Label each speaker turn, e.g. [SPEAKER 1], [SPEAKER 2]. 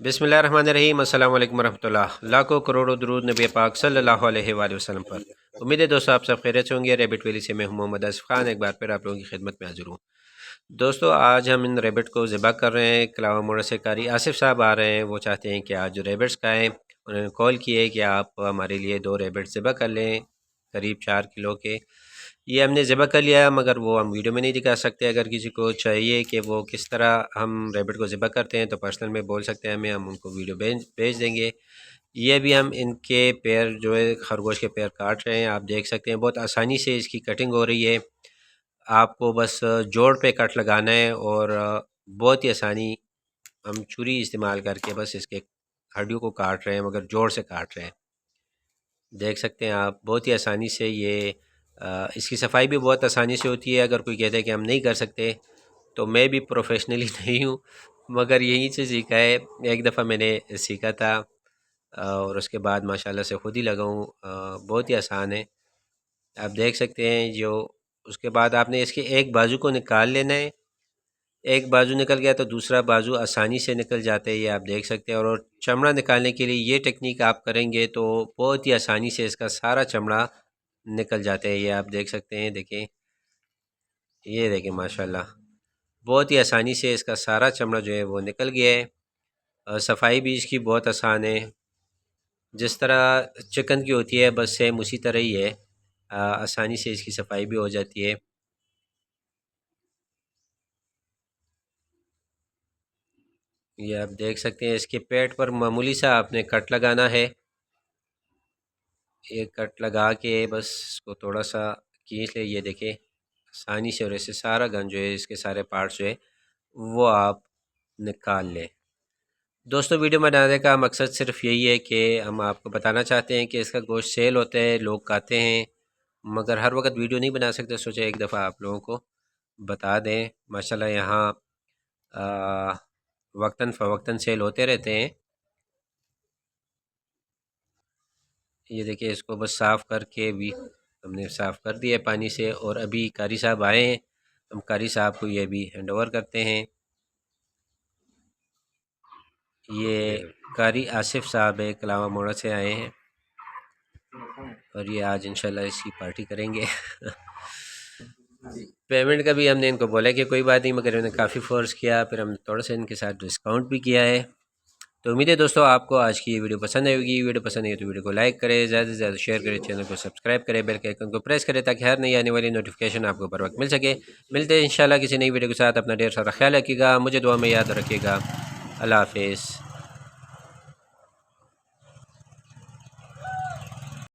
[SPEAKER 1] बिस्मिल्लाहिर्रहमानिर्रहीम। अस्सलाम वालेकुम वरहमतुल्लाह। लाखों करोड़ों दरूद नबी पाक सल्लल्लाहु अलैहि वसल्लम पर। उम्मीद है दोस्तों आप सब खैरियत से होंगे। रैबिट वैली से मैं हूं मोहम्मद आसिफ खान, एक बार फिर आप लोगों की खिदमत में हाजिर हूँ। दोस्तों आज हम इन रैबिट को ज़िबा कर रहे हैं। कलावा मोड़ से कारी आसिफ साहब आ रहे हैं, वो चाहते हैं कि आज जो रैबिट्स खाएँ। उन्होंने कॉल की है कि आप हमारे लिए 2 रैबिट ज़िबा कर लें, करीब 4 किलो के। ये हमने ज़िबा कर लिया, मगर वो हम वीडियो में नहीं दिखा सकते। अगर किसी को चाहिए कि वो किस तरह हम रैबिट को ज़िबा करते हैं तो पर्सनल में बोल सकते हैं हमें, हम उनको वीडियो भेज देंगे। ये भी हम इनके पैर जो है खरगोश के पैर काट रहे हैं, आप देख सकते हैं बहुत आसानी से इसकी कटिंग हो रही है। आपको बस जोड़ पे कट लगाना है और बहुत ही आसानी, हम छुरी इस्तेमाल करके बस इसके हड्डियों को काट रहे हैं, मगर जोड़ से काट रहे हैं। देख सकते हैं आप बहुत ही आसानी से ये इसकी सफाई भी बहुत आसानी से होती है। अगर कोई कहता है कि हम नहीं कर सकते तो मैं भी प्रोफेशनली नहीं हूँ, मगर यहीं से सीखा है। एक दफ़ा मैंने सीखा था और उसके बाद माशाल्लाह से खुद ही लगा हूँ। बहुत ही आसान है, आप देख सकते हैं। जो उसके बाद आपने इसके एक बाजू को निकाल लेना है। एक बाजू निकल गया तो दूसरा बाजू आसानी से निकल जाता है, ये आप देख सकते हैं। और चमड़ा निकालने के लिए ये टेक्निक आप करेंगे तो बहुत ही आसानी से इसका सारा चमड़ा निकल जाता है, ये आप देख सकते हैं। देखें, ये देखें माशाल्लाह, बहुत ही आसानी से इसका सारा चमड़ा जो है वो निकल गया है। सफाई भी इसकी बहुत आसान है, जिस तरह चिकन की होती है बस सेम उसी तरह ही है। आसानी से इसकी सफाई भी हो जाती है। ये आप देख सकते हैं, इसके पेट पर मामूली सा आपने कट लगाना है। ये कट लगा के बस इसको थोड़ा सा खींच ले, ये देखें आसानी से। और ऐसे सारा गन जो है, इसके सारे पार्ट्स जो है वो आप निकाल लें। दोस्तों वीडियो बनाने का मकसद सिर्फ यही है कि हम आपको बताना चाहते हैं कि इसका गोश्त सेल होता है, लोग खाते हैं, मगर हर वक्त वीडियो नहीं बना सकते। सोचा एक दफ़ा आप लोगों को बता दें। माशाल्लाह यहाँ वक्तन फ़वक्तन सेल होते रहते हैं। ये देखिए, इसको बस साफ़ करके भी हमने साफ़ कर दिया है पानी से। और अभी कारी साहब आए हैं, हम कारी साहब को ये भी हैंड ओवर करते हैं। ये कारी आसिफ साहब है, कलावा मोड़ा से आए हैं और ये आज इंशाल्लाह इसकी पार्टी करेंगे। पेमेंट का भी हमने इनको बोला कि कोई बात नहीं, मगर इन्होंने काफ़ी फोर्स किया, फिर हमने थोड़ा सा इनके साथ डिस्काउंट भी किया है। तो उम्मीद है दोस्तों आपको आज की ये वीडियो पसंद आएगी। वीडियो पसंद आई तो वीडियो को लाइक करें, ज़्यादा से ज़्यादा शेयर करें, चैनल को सब्सक्राइब करें, बेल के आइकन को प्रेस करें ताकि हर नई आने वाली नोटिफिकेशन आपको बर वक्त मिल सके। मिलते हैं इंशाल्लाह किसी नई वीडियो के साथ। अपना ढेर सारा ख्याल रखिएगा, मुझे दुआ में याद रखिएगा। अल्लाह हाफिज़।